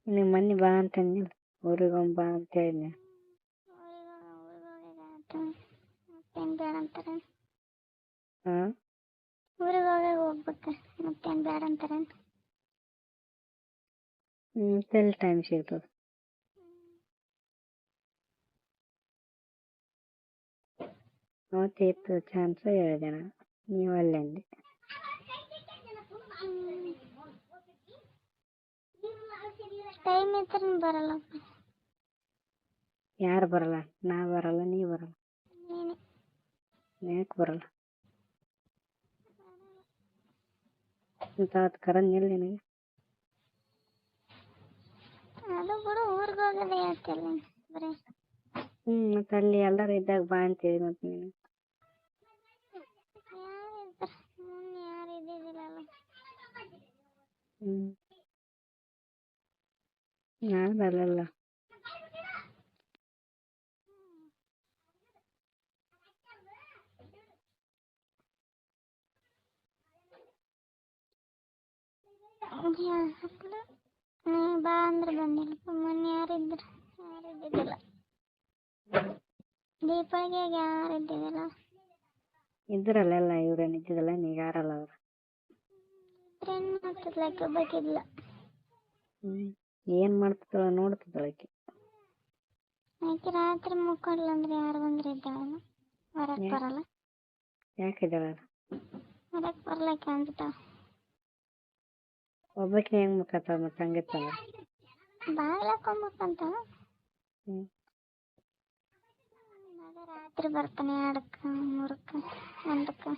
ನಿಮ್ಮ ಮನೆ ಬಾ ಅಂತ ಅಂದಿಲ್ಲ, ಊರಿಗೊಂದು ಬಾ ಅಂತ ಹೇಳಿದ್ನೆ. ಮತ್ತೇನು ಬೇಡ ಅಂತಾರೆ. ಹಾಂ ಊರಿಗೆ ಹೋಗ್ಬೇಕು ಮತ್ತೇನು ಬೇಡ ಅಂತಾರೆ. ಎಲ್ಲಿ ಟೈಮ್ ಸಿಗ್ತದೆ? ಅವತ್ತೇ ಇತ್ತು ಚಾನ್ಸ್, ಹೇಳಿದೆ ನಾನು, ನೀವು ಅಲ್ಲೇ ಅಂದೆ. ಟೈಮ್ ಇದ್ರೆ ಬರಲ್ಲ. ಯಾರು ಬರಲ್ಲ? ನಾ ಬರಲ್ಲ, ನೀ ಬರಲ್ಲ. ನೀನು ಯಾಕೆ ಬರಲ್ಲ? ಅವತ್ತು ಕರಂದಿಲ್ಲ ನಿನಗೆ? ಅದು ಬಿಡು, ಊರಿಗೆ ಹೋಗೋದೇ ಹೇಳ್ತಿಲ್ಲ ಬರೀ. ಮತ್ತು ಅಲ್ಲಿ ಎಲ್ಲರೂ ಇದ್ದಾಗ ಬಾ ಅಂತೇಳಿ ಮತ್ತೆ ನೀನು. ಯಾರು ಇದ್ದಿದ್ದಿಲ್ಲಲ್ಲ. ನಾನು ಬರಲ್ಲ. ನೀ ಬಾ ಅಂದ್ರೆ ಬಂದಿಲ್ಲಪ್ಪ. ಮೊನ್ನೆ ಯಾರಿದ್ದಿದ್ದಿಲ್ಲ. ದೀಪಾವಳಿಗೆ ಯಾರು ಇದ್ದಿದ್ದಿಲ್ಲ. ಇದ್ರಲ್ಲ ಎಲ್ಲ ಇವ್ರೇನು ಇದ್ದಿದ್ದಲ್ಲ, ನೀಗ ಯಾರಲ್ಲ ಅವ್ರು. ಏನು ಮಾಡ್ತಿದ್ಲಕ್ಕೆ ಬೇಕಿದ್ಲ. ಏನು ಮಾಡ್ತಿದ್ದಳ ನೋಡ್ತಿದ್ದಳಕ್ಕೆ. ಆಕೆ ರಾತ್ರಿ ಮುಕ್ಕೊಂಡ್ಲ ಅಂದ್ರೆ ಯಾರು ಬಂದ್ರೆ ಇದ್ದಾಳ. ಹೊರಗೆ ಬರಲ್ಲ. ಯಾಕಿದ್ದಾಳ? ಹೊರಗೆ ಬರ್ಲಕ್ಕೆ ಅಂತಾಳ. ಒಬ್ಬಕ್ಕೆ ಹೆಂಗೆ ಮುಖತ್ತಾಳ ಮತ್ತೆ ಹಂಗಿತ್ತಲ್ಲ. ಬಾಗ್ಲಾಕೊಂಬೇಕಂತ. ರಾತ್ರಿ ಬರ್ತಾನೆ 2ಕ್ಕೆ 3ಕ್ಕೆ 1ಕ್ಕೆ.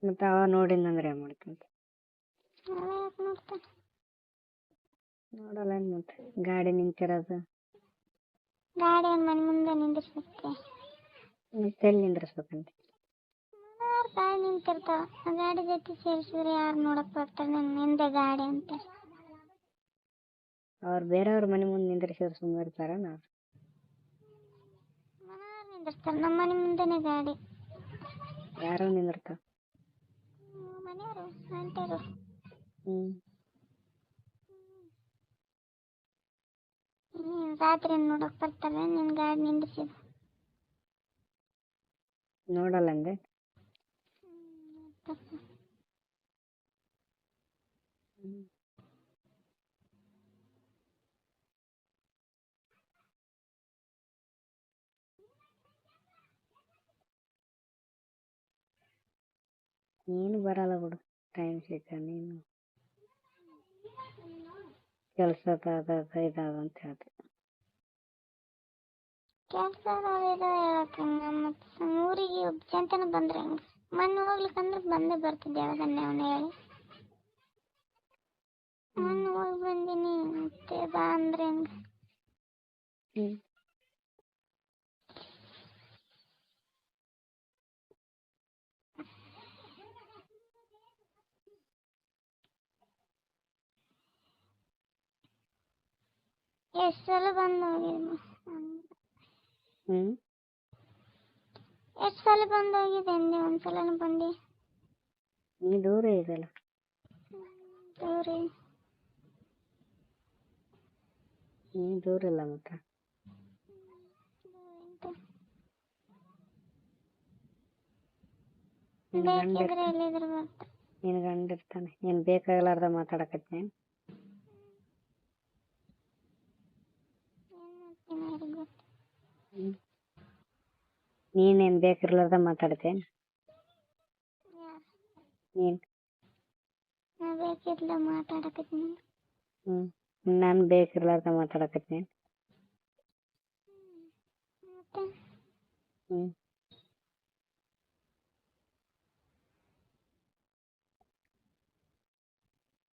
ಮತ್ತೆ ಅವ ನೋಡಿದಂದ್ರೆ ಏನು ಮಾಡ್ತಂತ? ನೋಡಲ್ಲ ಮತ್ತೆ ಗಾಡಿ ನಿಂತಿರೋದು. ಗಾಡಿ ಮನೆ ಮುಂದೆ ನಿಂದಿರ್ಸುತ್ತೆ. ಮತ್ತೆ ಎಲ್ಲಿ ನಿಂದ್ರಿಸ್ಬೇಕಂತ? ಗಾಡಿ ನಿಂತಿರ್ತಾವ. ಆ ಗಾಡಿ ಜೊತೆ ಸೇರಿಸಿದ್ರೆ ಯಾರು ನೋಡಕ್ ಬರ್ತಾರೆ? ನನ್ನ ಹಿಂದೆ ಗಾಡಿ ಅಂತ. ಅವ್ರು ಬೇರೆಯವ್ರ ಮನೆ ಮುಂದೆ ನಿಂದ್ರಿಸಿದ್ರೆ ಸುಮ್ಮನೆ ಇರ್ತಾರ? ನಾವು ಮನೆಯವ್ರು ನಿಂದಿರ್ತಾರೆ. ನಮ್ಮ ಮನೆ ಮುಂದೆನೇ ಗಾಡಿ. ಯಾರೋ ನಿಂದಿರ್ತಾವ? ಮನೆಯವರು ಅಂಟರು. ರಾತ್ರಿ ನೋಡಕ್ ಬರ್ತಾರೆ. ನಿನ್ ಗಾಡಿ ನಿಂದಿಸಿದ. ನೋಡಲ್ಲ ಅಂದೆ. ನೀನು ಬರಲ್ಲ ಬಿಡು, ಟೈಮ್ ಸಿಕ್ಕ. ನೀನು ಕೆಲಸ ಇದಾವ ಅಂತ ಹೇಳ್ತಿ. ಕೆಲಸ ಹೇಳಕ್ಕೆ ಮತ್ತೆ ಊರಿಗೆ ಚಂತನ ಬಂದ್ರೆ ಹೆಂಗೆ? ಮೊನ್ನೆ ಹೋಗ್ಲಿಕ್ಕಂದ್ರೆ ಬಂದೇ ಬರ್ತಿದ್ದೆ. ಯಾವಾಗನ್ನೇ ಅವನು ಹೇಳಿ ಮೊನ್ನೆ ಹೋಗಿ ಬಂದೀನಿ. ಮತ್ತೆ ಬಾ ಅಂದ್ರೆ ಹೆಂಗೆ? ಎಷ್ಟು ಸಲ ಬಂದು ಹೋಗಿದ್ದೆ. ಎಷ್ಟು ಸಲ ಬಂದು ಹೋಗಿದೆ ಅಂದೆ? ಒಂದ್ಸಲನೂ ಬಂದಿ? ನೀ ದೂರ ಇದೆಯಲ್ಲ. ನೀ ದೂರ ಇಲ್ಲ ಮತ್ತೆ. ನಿನ್ ಗಂಡ ಇರ್ತಾನೆ. ಏನ್ ಬೇಕಾಗಲಾರ್ದ ಮಾತಾಡಕತ್ತೀನಿ? ನೀನೇನ್ ಬೇಕಿರ್ಲಾರ್ದ ಮಾತಾಡ್ತೇನೆ? ನೀನ್ ಬೇಕಿರ್ಲ ಮಾತಾಡಕತ್ತೀನಿ. ನಾನು ಬೇಕಿರ್ಲಾರ್ದ ಮಾತಾಡಕತ್ತೀನಿ.